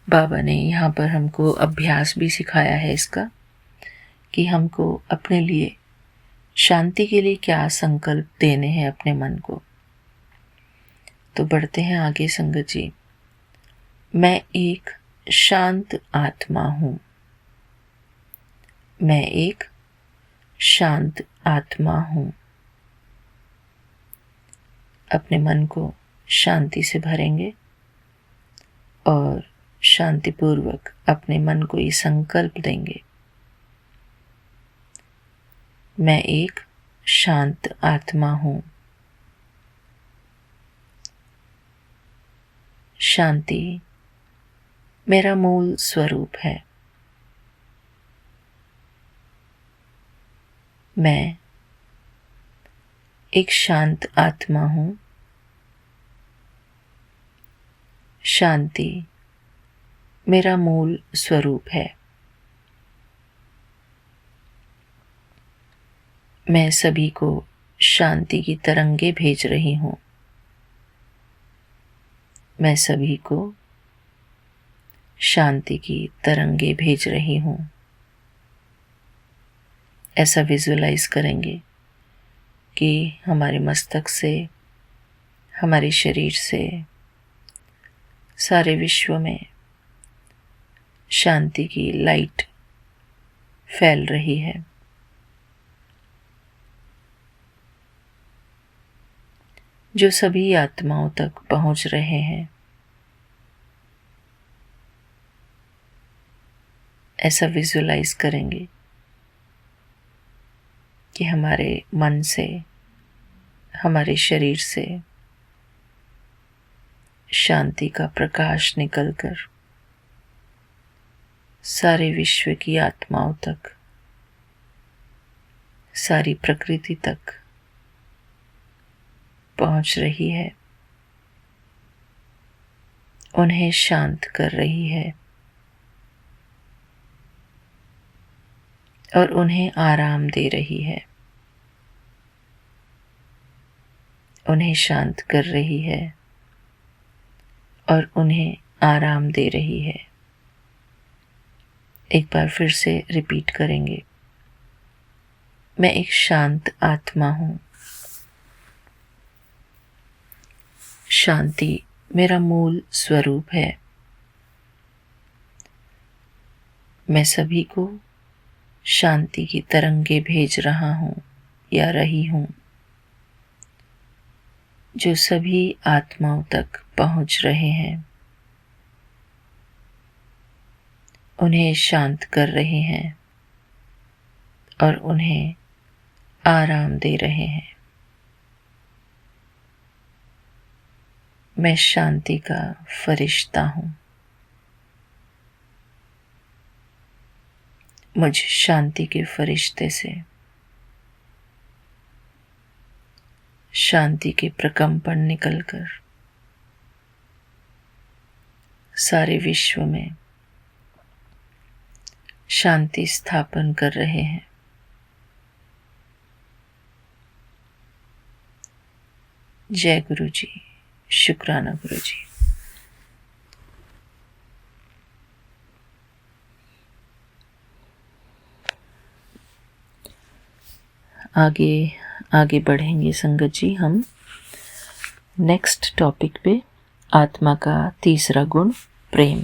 Speaker 1: बाबा ने यहाँ पर हमको अभ्यास भी सिखाया है इसका, कि हमको अपने लिए शांति के लिए क्या संकल्प देने हैं अपने मन को। तो बढ़ते हैं आगे संगत जी। मैं एक शांत आत्मा हूँ। मैं एक शांत आत्मा हूँ। अपने मन को शांति से भरेंगे और शांतिपूर्वक अपने मन को ये संकल्प देंगे, मैं एक शांत आत्मा हूँ। शांति मेरा मूल स्वरूप है। मैं एक शांत आत्मा हूँ। शांति मेरा मूल स्वरूप है। मैं सभी को शांति की तरंगे भेज रही हूँ। मैं सभी को शांति की तरंगे भेज रही हूँ। ऐसा विजुअलाइज करेंगे कि हमारे मस्तक से, हमारे शरीर से, सारे विश्व में शांति की लाइट फैल रही है। जो सभी आत्माओं तक पहुंच रहे हैं। ऐसा विजुअलाइज करेंगे कि हमारे मन से, हमारे शरीर से शांति का प्रकाश निकलकर सारे विश्व की आत्माओं तक, सारी प्रकृति तक पहुंच रही है, उन्हें शांत कर रही है और उन्हें आराम दे रही है। उन्हें शांत कर रही है और उन्हें आराम दे रही है। एक बार फिर से रिपीट करेंगे, मैं एक शांत आत्मा हूँ। शांति मेरा मूल स्वरूप है। मैं सभी को शांति की तरंगे भेज रहा हूँ या रही हूँ, जो सभी आत्माओं तक पहुँच रहे हैं, उन्हें शांत कर रहे हैं और उन्हें आराम दे रहे हैं। मैं शांति का फरिश्ता हूँ। मुझ शांति के फरिश्ते से शांति के प्रकंपन निकलकर सारे विश्व में शांति स्थापन कर रहे हैं। जय गुरु जी, शुक्राना गुरु जी। आगे बढ़ेंगे संगत जी हम नेक्स्ट टॉपिक पे, आत्मा का तीसरा गुण प्रेम।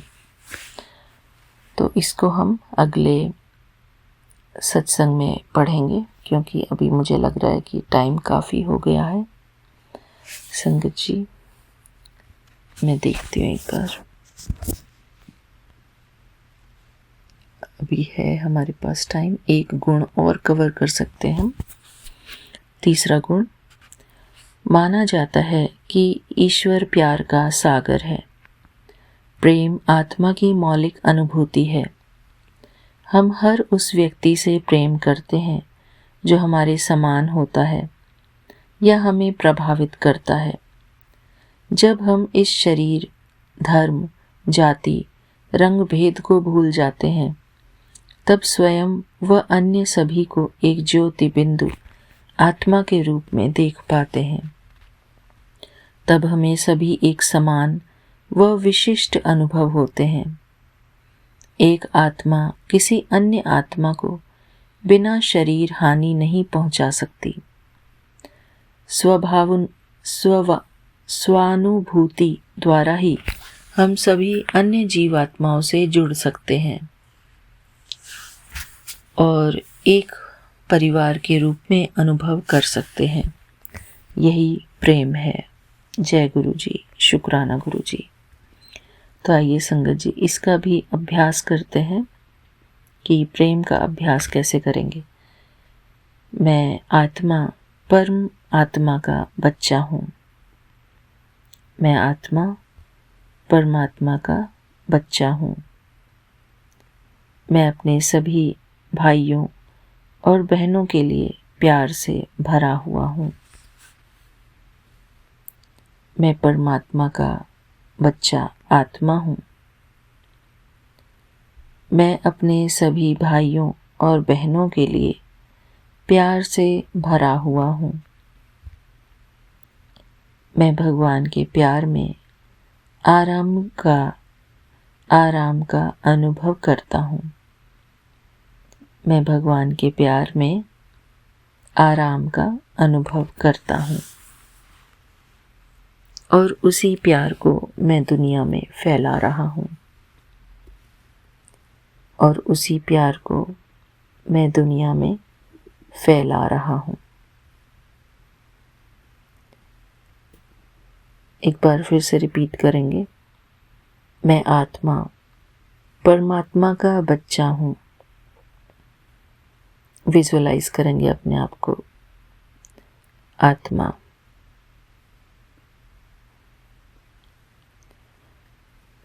Speaker 1: तो इसको हम अगले सत्संग में पढ़ेंगे, क्योंकि अभी मुझे लग रहा है कि टाइम काफ़ी हो गया है। संगत जी मैं देखती हूँ एक बार, अभी है हमारे पास टाइम। एक गुण और कवर कर सकते हैं हम। तीसरा गुण, माना जाता है कि ईश्वर प्यार का सागर है। प्रेम आत्मा की मौलिक अनुभूति है। हम हर उस व्यक्ति से प्रेम करते हैं जो हमारे समान होता है या हमें प्रभावित करता है। जब हम इस शरीर, धर्म, जाति, रंग भेद को भूल जाते हैं, तब स्वयं व अन्य सभी को एक ज्योति बिंदु आत्मा के रूप में देख पाते हैं। तब हमें सभी एक समान व विशिष्ट अनुभव होते हैं। एक आत्मा किसी अन्य आत्मा को बिना शरीर हानि नहीं पहुंचा सकती। स्वानुभूति द्वारा ही हम सभी अन्य जीवात्माओं से जुड़ सकते हैं और एक परिवार के रूप में अनुभव कर सकते हैं। यही प्रेम है। जय गुरु जी, शुक्राना गुरु जी। तो आइए संगत जी इसका भी अभ्यास करते हैं कि प्रेम का अभ्यास कैसे करेंगे। मैं आत्मा परम आत्मा का बच्चा हूँ। मैं आत्मा परमात्मा का बच्चा हूँ। मैं अपने सभी भाइयों और बहनों के लिए प्यार से भरा हुआ हूँ। मैं परमात्मा का बच्चा आत्मा हूँ। मैं अपने सभी भाइयों और बहनों के लिए प्यार से भरा हुआ हूँ। मैं भगवान के प्यार में आराम का अनुभव करता हूँ। मैं भगवान के प्यार में आराम का अनुभव करता हूँ और उसी प्यार को मैं दुनिया में फैला रहा हूँ और उसी प्यार को मैं दुनिया में फैला रहा हूँ। एक बार फिर से रिपीट करेंगे। मैं आत्मा परमात्मा का बच्चा हूँ। विजुअलाइज करेंगे अपने आप को आत्मा।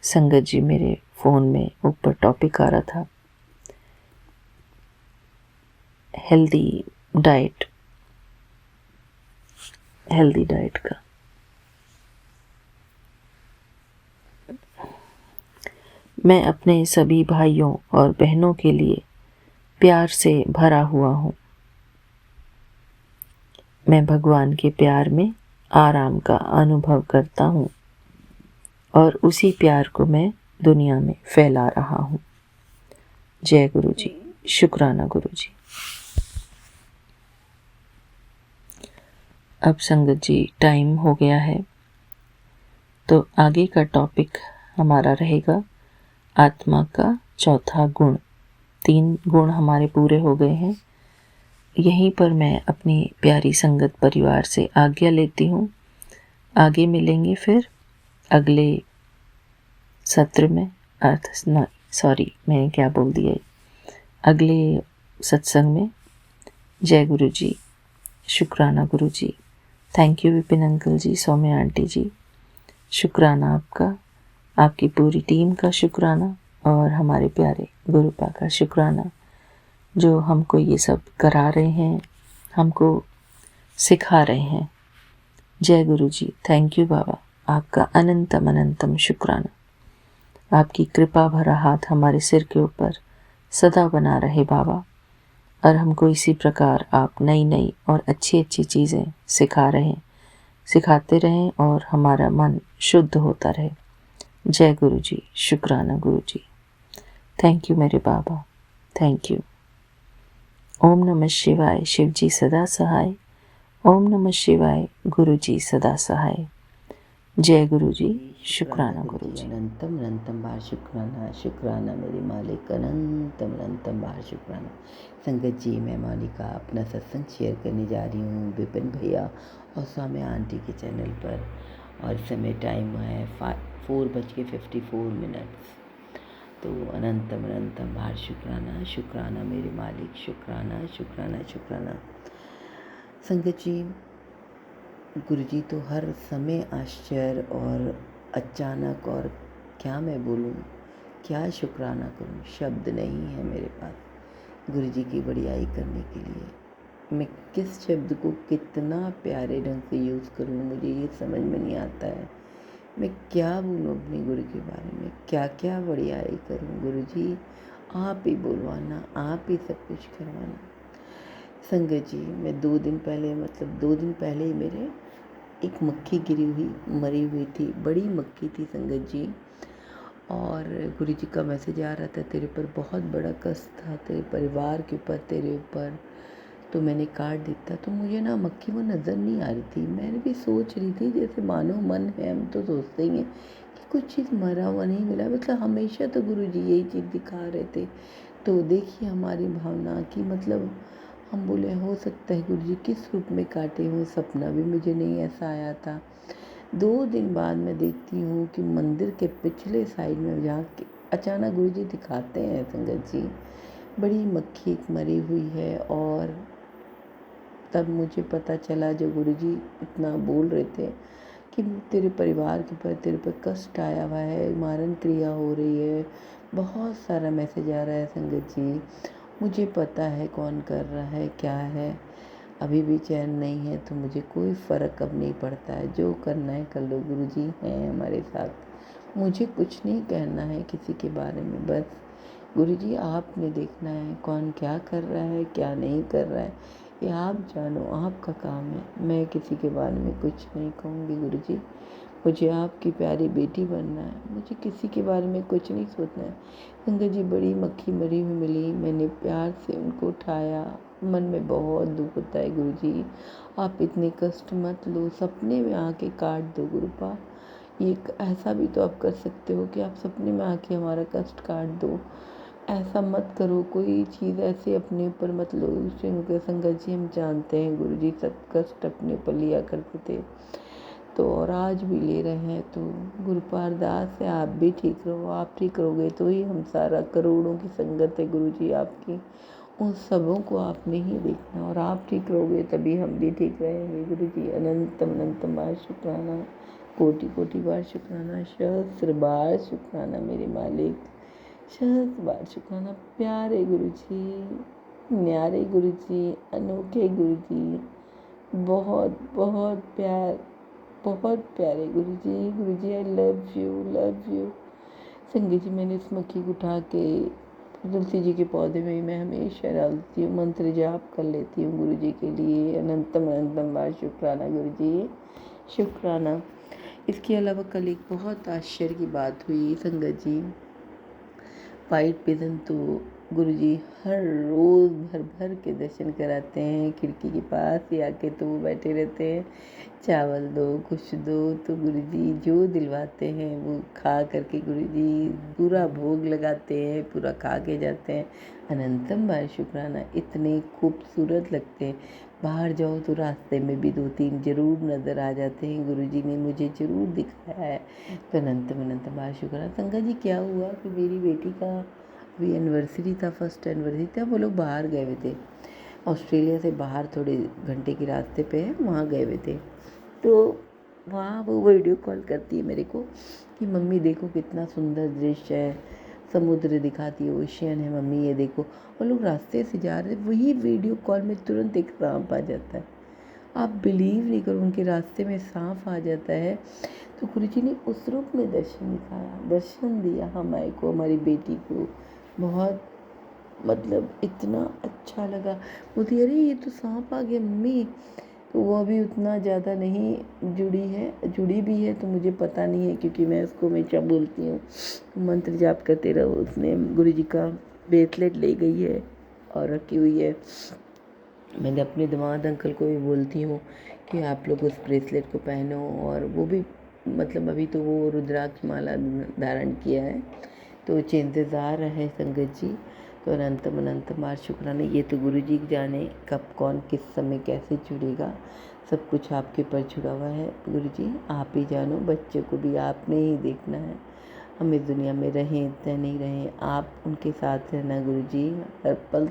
Speaker 1: संगत जी मेरे फ़ोन में ऊपर टॉपिक आ रहा था हेल्दी डाइट का। मैं अपने सभी भाइयों और बहनों के लिए प्यार से भरा हुआ हूँ। मैं भगवान के प्यार में आराम का अनुभव करता हूँ और उसी प्यार को मैं दुनिया में फैला रहा हूँ। जय गुरु जी। शुक्राना गुरु जी। अब संगत जी टाइम हो गया है तो आगे का टॉपिक हमारा रहेगा आत्मा का चौथा गुण। 3 गुण हमारे पूरे हो गए हैं। यहीं पर मैं अपनी प्यारी संगत परिवार से आज्ञा लेती हूँ। आगे मिलेंगे फिर अगले सत्र में मैंने क्या बोल दिया, अगले सत्संग में। जय गुरु जी। शुक्राना Guru ji. Thank you Vipin uncle ji, Saumya aunty ji. शुक्राना आपका, आपकी पूरी टीम का शुक्राना और हमारे प्यारे गुरुपा का शुक्राना जो हमको ये सब करा रहे हैं, हमको सिखा रहे हैं। जय गुरु जी। थैंक यू बाबा, आपका अनंतम अनंतम शुक्राना। आपकी कृपा भरा हाथ हमारे सिर के ऊपर सदा बना रहे बाबा और हमको इसी प्रकार आप नई नई और अच्छी अच्छी चीज़ें सिखाते रहें और हमारा मन शुद्ध होता रहे। जय गुरु जी। शुक्राना गुरु जी। थैंक यू मेरे बाबा, थैंक यू। ओम नमः शिवाय। शिव जी सदा सहाय। ओम नमः शिवाय। गुरु जी सदा सहाय। जय गुरु जी। शुक्राना गुरु जी।
Speaker 2: अनंतम अनंतम बार शुक्राना, शुक्राना मेरे मालिक, अनंतम अनंतम बार शुक्राना। संगत जी मैं मोनिका अपना सत्संग शेयर करने जा रही हूँ विपिन भैया और सौम्या आंटी के चैनल पर और इस समय टाइम है 4:54। तो अनंतम अनंतम बार शुक्राना, शुक्राना मेरे मालिक, शुक्राना शुक्राना शुक्राना। संगत जी गुरु जी तो हर समय आश्चर्य और अचानक, और क्या मैं बोलूँ, क्या शुक्राना करूँ, शब्द नहीं है मेरे पास गुरु जी की बड़ाई करने के लिए। मैं किस शब्द को कितना प्यारे ढंग से यूज़ करूँ, मुझे ये समझ में नहीं आता है। मैं क्या बोलूँ अपने गुरु के बारे में, क्या क्या बड़ाई करूँ। गुरु जी आप ही बुलवाना, आप ही सब कुछ करवाना। संगत जी मैं 2 दिन पहले ही मेरे एक मक्खी गिरी हुई मरी हुई थी, बड़ी मक्खी थी संगत जी। और गुरु जी का मैसेज आ रहा था, तेरे पर बहुत बड़ा कष्ट था, तेरे परिवार के ऊपर, तेरे ऊपर। तो मैंने काट दिया तो मुझे ना मक्खी वो नज़र नहीं आ रही थी। मैंने भी सोच रही थी जैसे मानो मन है, हम तो सोचते ही हैं कि कुछ चीज़ मरा हुआ नहीं मिला। मतलब हमेशा तो गुरु जी यही चीज़ दिखा रहे थे। तो देखिए हमारी भावना की, मतलब हम बोले हो सकता है गुरु जी किस रूप में काटे हों, सपना भी मुझे नहीं ऐसा आया था। 2 दिन बाद मैं देखती हूँ कि मंदिर के पिछले साइड में जहाँ के अचानक गुरुजी दिखाते हैं संगत जी, बड़ी मक्खी मरी हुई है। और तब मुझे पता चला जो गुरुजी इतना बोल रहे थे कि तेरे परिवार के ऊपर तेरे पर कष्ट आया हुआ है, मारण क्रिया हो रही है, बहुत सारा मैसेज आ रहा है संगत जी। मुझे पता है कौन कर रहा है क्या है, अभी भी चैन नहीं है, तो मुझे कोई फ़र्क अब नहीं पड़ता है, जो करना है कर लो, गुरुजी हैं हमारे साथ। मुझे कुछ नहीं कहना है किसी के बारे में, बस गुरुजी आपने देखना है कौन क्या कर रहा है क्या नहीं कर रहा है, ये आप जानो, आपका काम है। मैं किसी के बारे में कुछ नहीं कहूँगी गुरुजी। मुझे आपकी प्यारी बेटी बनना है, मुझे किसी के बारे में कुछ नहीं सोचना है। संगत जी, बड़ी मक्खी मरी हुई मिली, मैंने प्यार से उनको उठाया। मन में बहुत दुख होता है गुरुजी, आप इतने कष्ट मत लो, सपने में आके काट दो गुरुपा। ये ऐसा भी तो आप कर सकते हो कि आप सपने में आके हमारा कष्ट काट दो। ऐसा मत करो, कोई चीज़ ऐसे अपने ऊपर मत लो। संगत जी, हम जानते हैं गुरुजी सब कष्ट अपने ऊपर लिया करते थे, तो और आज भी ले रहे हैं। तो गुरुपा अरदास है आप भी ठीक रहो, आप ठीक रहोगे तो ही हम सारा, करोड़ों की संगत है गुरुजी आपकी, उन सबों को आपने ही देखना, और आप ठीक रहोगे तभी हम भी ठीक रहेंगे गुरुजी। अनंतम अनंतम बार शुक्राना, कोटि कोटि बार शुक्राना, सहस्र बार शुक्राना मेरे मालिक, सहस्र बार शुक्राना। प्यारे गुरुजी, न्यारे गुरुजी, अनोखे गुरुजी, बहुत बहुत प्यार, बहुत प्यारे Guruji. Guruji I love you, love you. संगत जी, मैंने इस मक्खी को उठा के तुलसी जी के पौधे में मैं हमेशा डालती हूँ, मंत्र जाप कर लेती हूँ गुरुजी के लिए। अनंतम अनंतम बार शुक्राना गुरुजी, शुक्राना। इसके अलावा कल एक बहुत आश्चर्य की बात हुई संगत जी। वाइट पिजन तो गुरुजी हर रोज़ भर भर के दर्शन कराते हैं, खिड़की के पास ही आके तो वो बैठे रहते हैं, चावल दो कुछ दो, तो गुरुजी जो दिलवाते हैं वो खा करके गुरुजी पूरा भोग लगाते हैं, पूरा खा के जाते हैं। अनंतम बार शुक्राना, इतने खूबसूरत लगते हैं। बाहर जाओ तो रास्ते में भी 2-3 जरूर नज़र आ जाते हैं, गुरुजी ने मुझे ज़रूर दिखाया है। तो अनंतम अनंतम बार शुक्राना। संगत जी, क्या हुआ कि मेरी बेटी का अभी एनिवर्सरी था, फर्स्ट एनिवर्सरी था, वो लोग बाहर गए हुए थे, ऑस्ट्रेलिया से बाहर थोड़े घंटे के रास्ते पे है, वहाँ गए हुए थे। तो वहाँ वो वीडियो कॉल करती है मेरे को कि मम्मी देखो कितना सुंदर दृश्य है, समुद्र दिखाती है, ओशियन है मम्मी ये देखो। वो लोग रास्ते से जा रहे, वही वीडियो कॉल में तुरंत एक सांप आ जाता है। आप बिलीव नहीं करो, उनके रास्ते में सांप आ जाता है। तो गुरुजी ने उस रूप में दर्शन दिखाया, दर्शन दिया हमारे को, हमारी बेटी को। बहुत मतलब इतना अच्छा लगा। बोलती अरे ये तो सांप आ गया मम्मी। तो वो अभी उतना ज़्यादा नहीं जुड़ी भी है तो मुझे पता नहीं है, क्योंकि मैं उसको हमेशा बोलती हूँ मंत्र जाप करते रहो। उसने गुरुजी का ब्रेसलेट ले गई है और रखी हुई है। मैंने अपने दामाद अंकल को भी बोलती हूँ कि आप लोग उस ब्रेसलेट को पहनो, और वो भी मतलब अभी तो वो रुद्राक्ष माला धारण किया है, तो इंतज़ार है संगत जी। तो अनंतम अनंतम बार शुक्राना। ये तो गुरुजी जाने कब कौन किस समय कैसे जुड़ेगा, सब कुछ आपके ऊपर जुड़ा हुआ है गुरुजी, आप ही जानो। बच्चे को भी आपने ही देखना है, हम इस दुनिया में रहें चाहे नहीं रहें, आप उनके साथ रहना गुरुजी, हर पल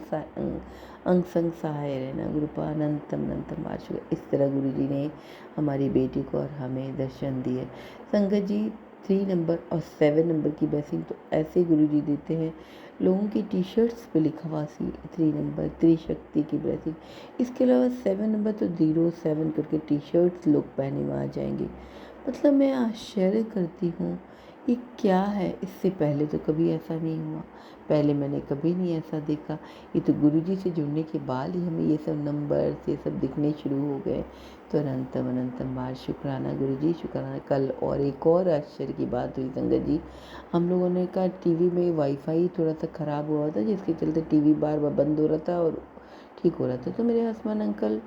Speaker 2: अंग संग सहाय रहना गुरुपा। अनंतम अनंतम बार शुक्र। इस तरह गुरुजी ने हमारी बेटी को और हमें दर्शन दिए। संगत जी, 3 नंबर और 7 नंबर की ब्लेसिंग तो ऐसे गुरुजी देते हैं, लोगों की टी शर्ट्स पे लिखा हुआ 3 नंबर त्रिशक्ति की ब्लेसिंग। इसके अलावा 7 नंबर तो 07 करके टी शर्ट्स लोग पहने हुए आ जाएंगे। मतलब मैं आश्चर्य करती हूँ ये क्या है, इससे पहले तो कभी ऐसा नहीं हुआ, पहले मैंने कभी नहीं ऐसा देखा। ये तो गुरुजी से जुड़ने के बाद ही हमें ये सब नंबर ये सब दिखने शुरू हो गए। तो अनंतम अनंतम बार शुक्राना गुरुजी, शुक्राना। कल और एक और आश्चर्य की बात हुई संगत जी। हम लोगों ने कहा टीवी में वाईफाई थोड़ा सा ख़राब हुआ था, जिसके चलते टीवी बार बार बंद हो रहा था और ठीक हो रहा था। तो मेरे हस्बैंड अंकल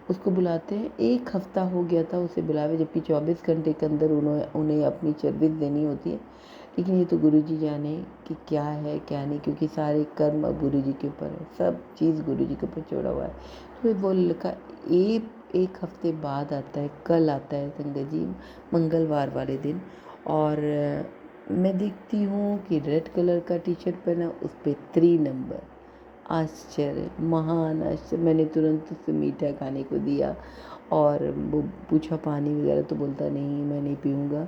Speaker 2: उसको बुलाते हैं, 1 हफ्ता हो गया था उसे बुलावे, जबकि 24 घंटे के अंदर उन्हें अपनी सर्विस देनी होती है। लेकिन ये तो गुरुजी जाने कि क्या है क्या नहीं, क्योंकि सारे कर्म अब गुरुजी के ऊपर है, सब चीज़ गुरुजी के ऊपर छोड़ा हुआ है। तो वो लड़का एक हफ्ते बाद आता है, कल आता है संगत जी, मंगलवार वाले दिन। और मैं देखती हूँ कि रेड कलर का टी शर्ट पहना, उस पर 3 नंबर। आश्चर्य, महान आश्चर्य। मैंने तुरंत उससे मीठा खाने को दिया और वो पूछा पानी वगैरह, तो बोलता नहीं मैं नहीं पीऊँगा।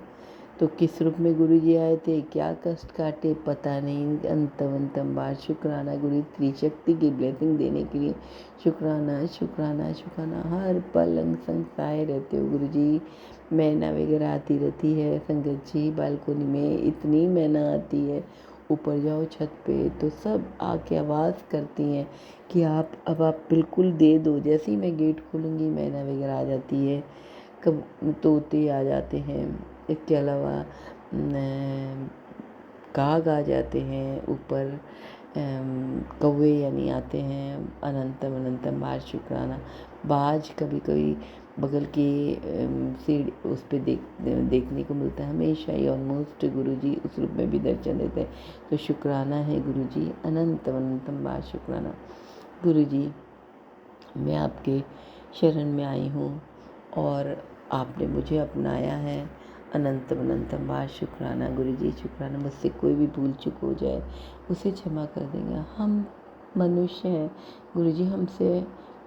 Speaker 2: तो किस रूप में गुरुजी आए थे, क्या कष्ट काटे पता नहीं। अंतम अंतम बार शुक्राना गुरु त्रिशक्ति की ब्लेसिंग देने के लिए। शुक्राना शुक्राना शुक्राना। हर पल अंग संग सहाय रहते हो गुरुजी। मैना वगैरह आती रहती है संगत जी, बालकोनी में इतनी मैना आती है। ऊपर जाओ छत पे तो सब आके आवाज़ करती हैं कि अब आप बिल्कुल दे दो। जैसे ही मैं गेट खोलूँगी मैना वगैरह आ जाती है, कब तोते आ जाते हैं, इसके अलावा काग आ जाते हैं, ऊपर कौवे यानी आते हैं। अनंतम अनंतम बार शुक्राना। बाज कभी कभी बगल की सीढ़ी उस पर देखने को मिलता है हमेशा ही। ऑलमोस्ट गुरुजी उस रूप में भी दर्शन देते हैं, तो शुक्राना है गुरुजी। अनंतम अनंतम बार शुक्राना गुरुजी। मैं आपके शरण में आई हूँ और आपने मुझे अपनाया है। अनंतम अनंतम बार शुक्राना गुरुजी, शुक्राना। मुझसे कोई भी भूल चूक हो जाए उसे क्षमा कर देंगे। हम मनुष्य हैं गुरुजी, हमसे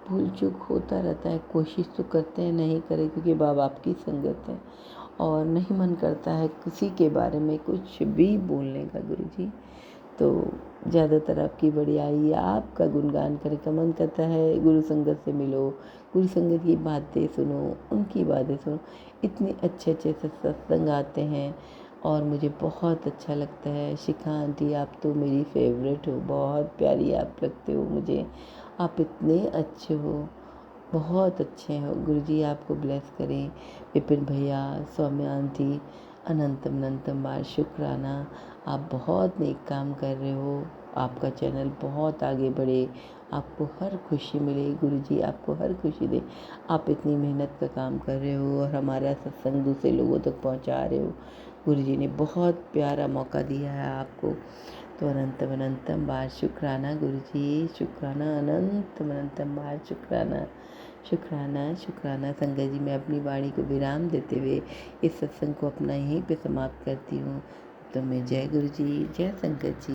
Speaker 2: भूल चूक होता रहता है। कोशिश तो करते हैं नहीं करें, क्योंकि बाप आपकी संगत है और नहीं मन करता है किसी के बारे में कुछ भी बोलने का गुरुजी। तो ज़्यादातर आपकी बड़ाई, आपका गुणगान करने का मन करता है। गुरु संगत से मिलो, गुरु संगत की बातें सुनो, उनकी बातें सुनो। इतने अच्छे अच्छे सत्संग आते हैं और मुझे बहुत अच्छा लगता है। शिखा आंटी, आप तो मेरी फेवरेट हो, बहुत प्यारी आप लगते हो मुझे। आप इतने अच्छे हो, बहुत अच्छे हो गुरुजी। आपको ब्लेस करें। विपिन भैया, सौम्या आंटी, अनंतम अनंतम बार शुक्राना। आप बहुत नेक काम कर रहे हो। आपका चैनल बहुत आगे बढ़े, आपको हर खुशी मिले गुरुजी, आपको हर खुशी दे। आप इतनी मेहनत का काम कर रहे हो और हमारा सत्संग दूसरे लोगों तक पहुंचा रहे हो। गुरुजी ने बहुत प्यारा मौका दिया है आपको, तो अनंतम अनंतम बार शुक्राना गुरुजी, शुक्राना। अनंतम अनंतम बार शुक्राना, शुक्राना शुक्राना। संगत जी, मैं अपनी वाणी को विराम देते हुए इस सत्संग को अपना यहीं पे समाप्त करती हूँ। तो मैं जय गुरु जी, जय संगत जी।